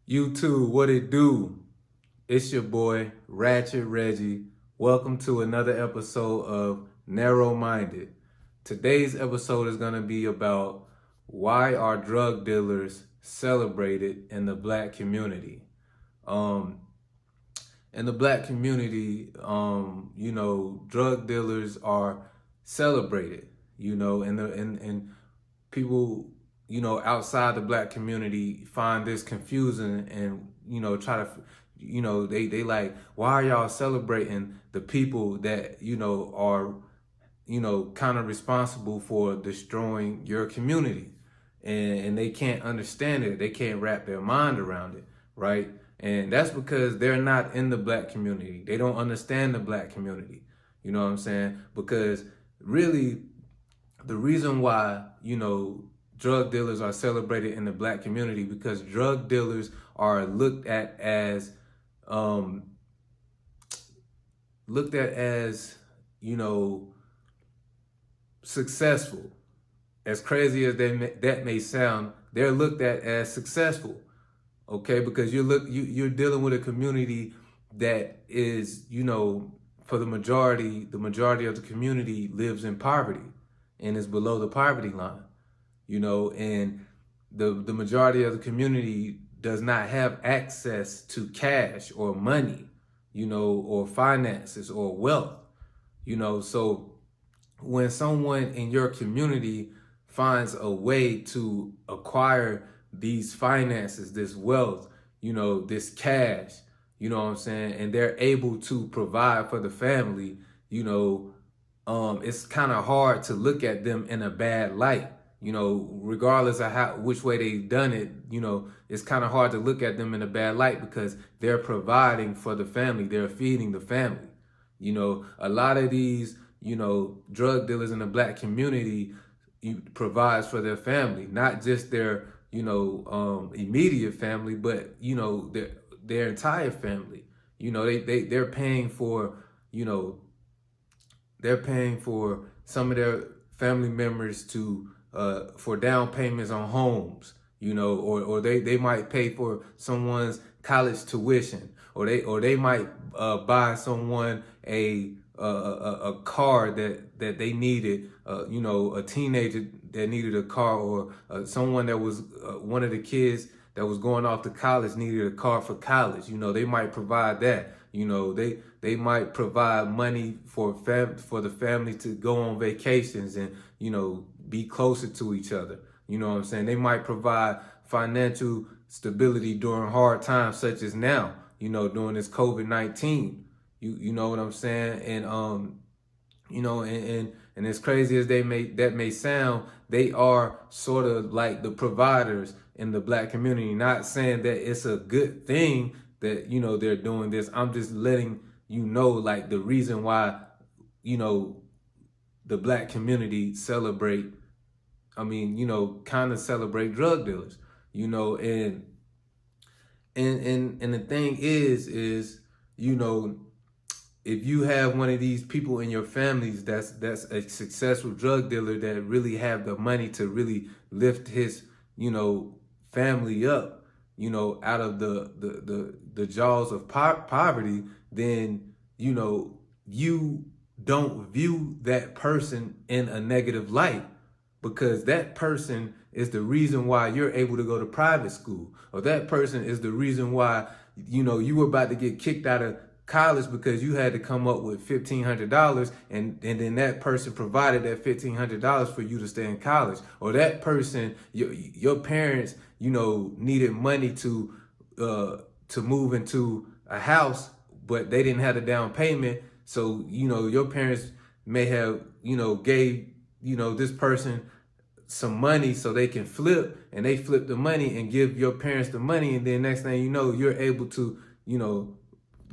YouTube, what it do? It's your boy, Ratchet Reggie. Welcome to another episode of Narrow Minded. Today's episode is going to be about why are drug dealers celebrated in the black community. Um, in the black community, drug dealers are celebrated, and people, outside the black community find this confusing and, try to, they like, why are y'all celebrating the people that, are, kind of responsible for destroying your community? And they can't understand it. They can't wrap their mind around it, right? And that's because they're not in the black community. They don't understand the black community. You know what I'm saying? Because really, the reason why, drug dealers are celebrated in the black community because drug dealers are um, looked at as, successful. As crazy as that may sound, they're looked at as successful. Okay, because you're dealing with a community that is, for the majority of the community lives in poverty and is below the poverty line, and the majority of the community does not have access to cash or money, or finances or wealth, so when someone in your community finds a way to acquire these finances, this wealth, this cash, you know what I'm saying, and they're able to provide for the family, it's kind of hard to look at them in a bad light, regardless of which way they've done it, it's kind of hard to look at them in a bad light because they're providing for the family, they're feeding the family. A lot of these, drug dealers in the black community provides for their family, not just their, immediate family, but, their entire family. They're paying for, they're paying for some of their family members to, for down payments on homes, or they might pay for someone's college tuition, or they might buy someone a car that they needed, a teenager that needed a car, or someone that was one of the kids that was going off to college needed a car for college. They might provide that. They might provide money for the family to go on vacations and, be closer to each other. You know what I'm saying? They might provide financial stability during hard times such as now, during this COVID-19. You know what I'm saying? And and as crazy as that may sound, they are sort of like the providers in the black community. Not saying that it's a good thing that, they're doing this. I'm just letting like the reason why, the black community kind of celebrate drug dealers, and the thing is, if you have one of these people in your families that's a successful drug dealer that really have the money to really lift his, family up, out of the jaws of poverty, then, you don't view that person in a negative light, because that person is the reason why you're able to go to private school, or that person is the reason why, you were about to get kicked out of college because you had to come up with $1,500, and then that person provided that $1,500 for you to stay in college, or that person, your parents, needed money to move into a house, but they didn't have the down payment. So, your parents may have, gave, this person some money so they can flip, and they flip the money and give your parents the money. And then next thing you know, you're able to,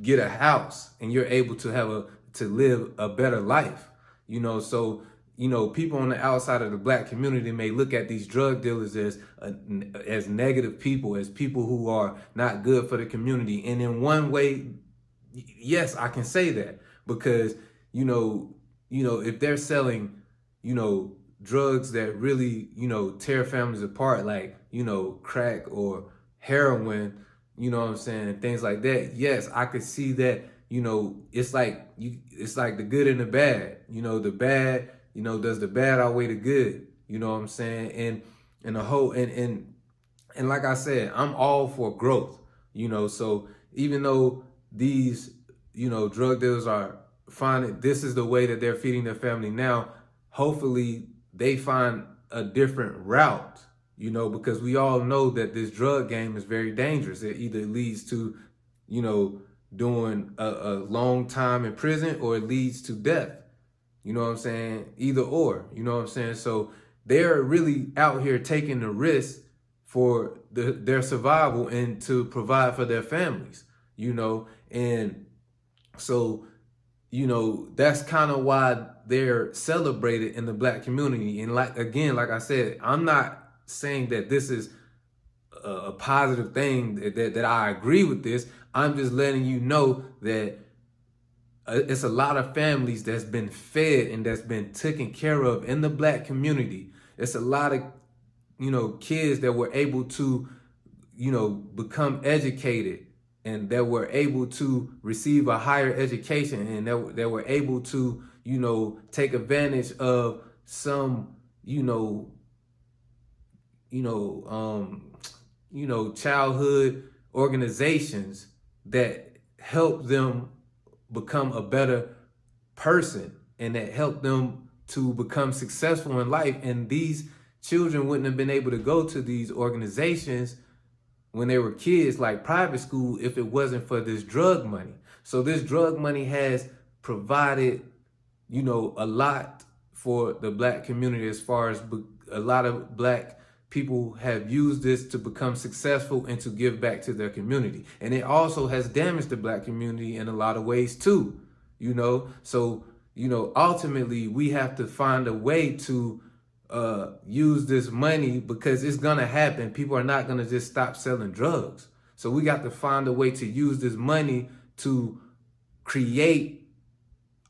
get a house, and you're able to live a better life, so, people on the outside of the black community may look at these drug dealers as negative people, as people who are not good for the community. And in one way, yes, I can say that, because, if they're selling, drugs that really, tear families apart, like, crack or heroin, you know what I'm saying, things like that. Yes, I could see that, it's like it's like the good and the bad. The bad, does the bad outweigh the good? You know what I'm saying? And the whole and like I said, I'm all for growth, so even though these, drug dealers are finding this is the way that they're feeding their family now, hopefully they find a different route, because we all know that this drug game is very dangerous. It either leads to, doing a long time in prison, or it leads to death. You know what I'm saying? Either or, you know what I'm saying? So they're really out here taking the risk for their survival and to provide for their families, and so, that's kind of why they're celebrated in the Black community. And like I said, I'm not saying that this is a positive thing, that I agree with this. I'm just letting you know that it's a lot of families that's been fed and that's been taken care of in the Black community. It's a lot of, kids that were able to, become educated, and that were able to receive a higher education, and that were able to, take advantage of some, childhood organizations that help them become a better person, and that help them to become successful in life. And these children wouldn't have been able to go to these organizations when they were kids, like private school, if it wasn't for this drug money. So this drug money has provided, a lot for the Black community, as far as a lot of Black people have used this to become successful and to give back to their community. And it also has damaged the Black community in a lot of ways too, So, ultimately we have to find a way to use this money, because it's gonna happen. People are not gonna just stop selling drugs. So we got to find a way to use this money to create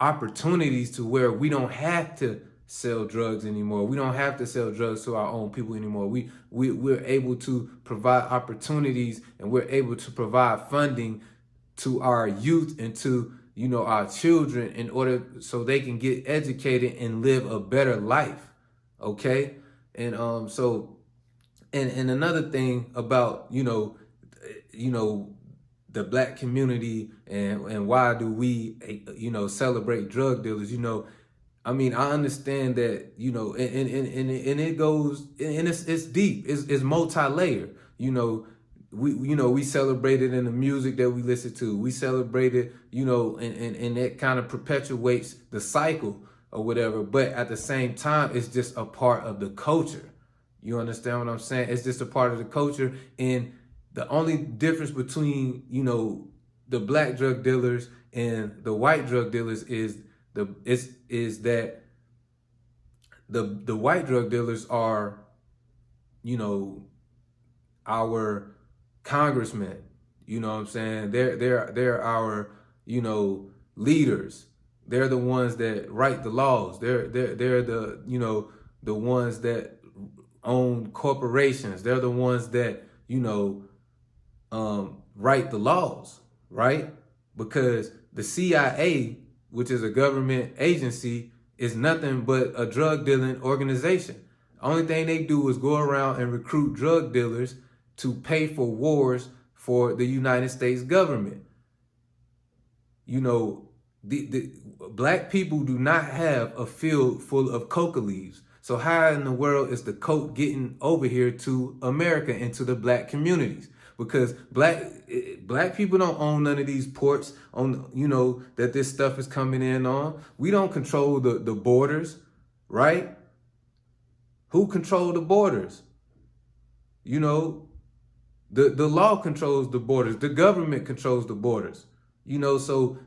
opportunities to where we don't have to sell drugs anymore. We don't have to sell drugs to our own people anymore. We're able to provide opportunities, and we're able to provide funding to our youth and to, our children, in order so they can get educated and live a better life. Okay. And so and another thing about, the Black community, and why do we, celebrate drug dealers, I mean, I understand that, and it goes, and it's deep, it's multi-layered, we celebrate it in the music that we listen to. We celebrate it, and it kind of perpetuates the cycle or whatever. But at the same time, it's just a part of the culture. You understand what I'm saying? It's just a part of the culture. And the only difference between, the Black drug dealers and the white drug dealers is that the white drug dealers are, our congressmen. You know what I'm saying? They're our, leaders. They're the ones that write the laws. They're the, the ones that own corporations. They're the ones that, write the laws, right? Because the CIA, which is a government agency, is nothing but a drug dealing organization. Only thing they do is go around and recruit drug dealers to pay for wars for the United States government. The Black people do not have a field full of coca leaves. So how in the world is the coke getting over here to America and to the Black communities? Because black people don't own none of these ports on, that this stuff is coming in on. We don't control the borders, right? Who control the borders? The law controls the borders. The government controls the borders. So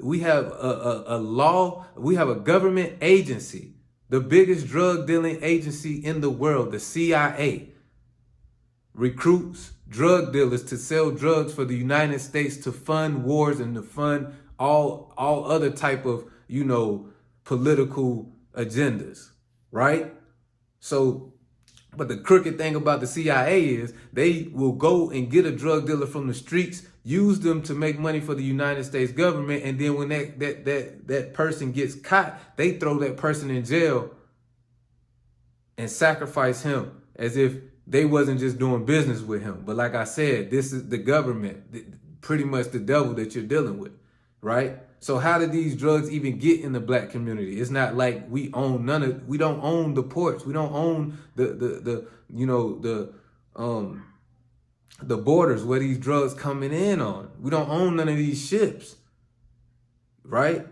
we have a law, we have a government agency, the biggest drug dealing agency in the world, the CIA, recruits drug dealers to sell drugs for the United States, to fund wars and to fund all other type of, political agendas, right? So But the crooked thing about the CIA is they will go and get a drug dealer from the streets, use them to make money for the United States government, and then when that person gets caught, they throw that person in jail and sacrifice him as if they wasn't just doing business with him. But like I said, this is the government, pretty much the devil that you're dealing with, right? So how did these drugs even get in the black community? It's not like we own we don't own the ports. We don't own the borders where these drugs coming in on. We don't own none of these ships, right?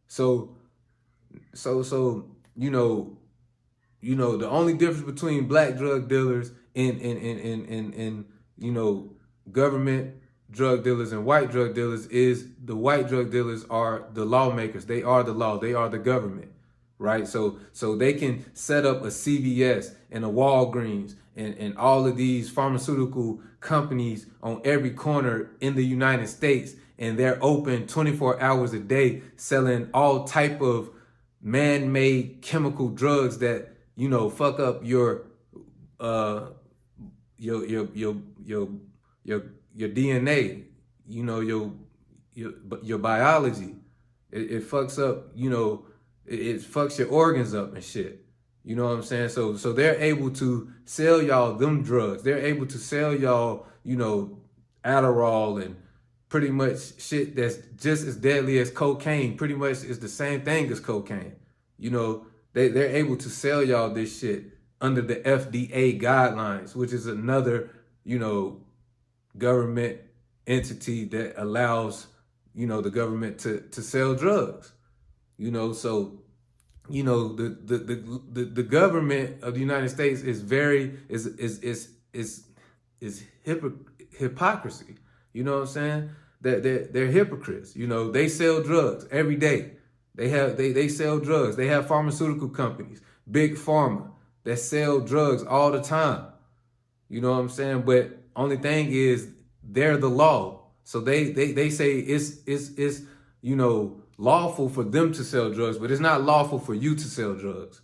So the only difference between black drug dealers and government drug dealers and white drug dealers is the white drug dealers are the lawmakers. They are the law. They are the government, right? So they can set up a CVS and a Walgreens and all of these pharmaceutical companies on every corner in the United States, and they're open 24 hours a day selling all type of man-made chemical drugs that fuck up your DNA, your biology. It fucks up, it fucks your organs up and shit. You know what I'm saying? So they're able to sell y'all them drugs. They're able to sell y'all, Adderall and pretty much shit that's just as deadly as cocaine. Pretty much is the same thing as cocaine. They're able to sell y'all this shit under the FDA guidelines, which is another, government entity that allows, the government to sell drugs. So the government of the United States is hypocrisy. You know what I'm saying? They're hypocrites. They sell drugs every day. They sell drugs. They have pharmaceutical companies, big pharma, that sell drugs all the time. You know what I'm saying? But only thing is they're the law. So they say it's lawful for them to sell drugs, but it's not lawful for you to sell drugs.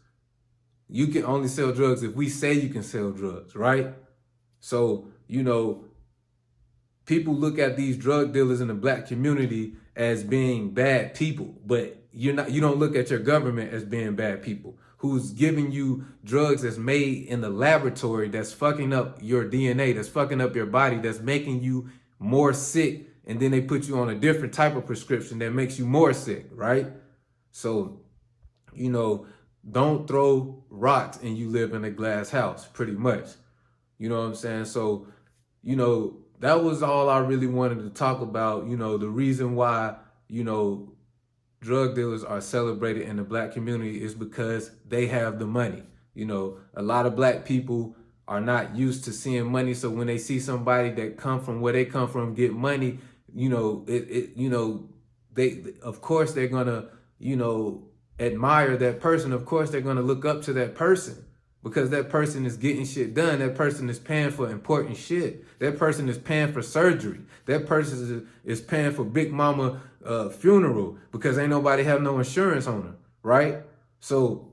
You can only sell drugs if we say you can sell drugs, right? So, people look at these drug dealers in the black community as being bad people, but you don't look at your government as being bad people, who's giving you drugs that's made in the laboratory that's fucking up your DNA, that's fucking up your body, that's making you more sick, and then they put you on a different type of prescription that makes you more sick, right? So, don't throw rocks and you live in a glass house, pretty much. You know what I'm saying? So, that was all I really wanted to talk about. The reason why, drug dealers are celebrated in the black community is because they have the money. A lot of black people are not used to seeing money. So when they see somebody that come from where they come from get money, they, of course, they're gonna, admire that person. Of course, they're gonna look up to that person because that person is getting shit done. That person is paying for important shit. That person is paying for surgery. That person is paying for Big Mama funeral because ain't nobody have no insurance on her, right? So,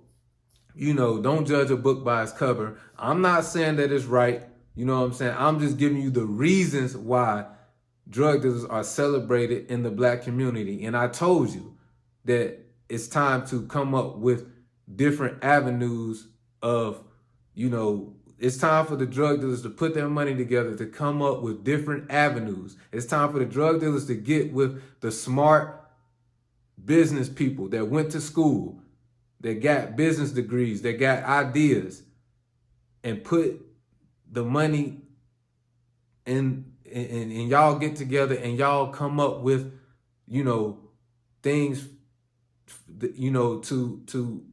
don't judge a book by its cover. I'm not saying that it's right. You know what I'm saying? I'm just giving you the reasons why drug dealers are celebrated in the black community. And I told you that it's time to come up with different avenues of, it's time for the drug dealers to put their money together to come up with different avenues. It's time for the drug dealers to get with the smart business people that went to school, that got business degrees, that got ideas, and put the money in, and y'all get together and y'all come up with, things, to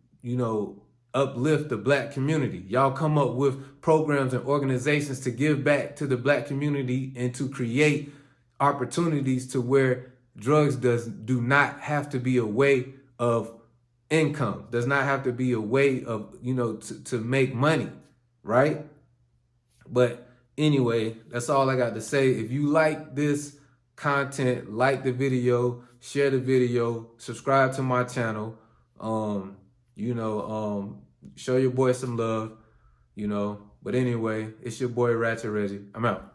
uplift the black community. Y'all come up with programs and organizations to give back to the black community and to create opportunities to where drugs do not have to be a way of income, does not have to be a way of, to make money, right? But anyway, that's all I got to say. If you like this content, like the video, share the video, subscribe to my channel, show your boy some love. you know. But anyway, it's your boy Ratchet Reggie. I'm out.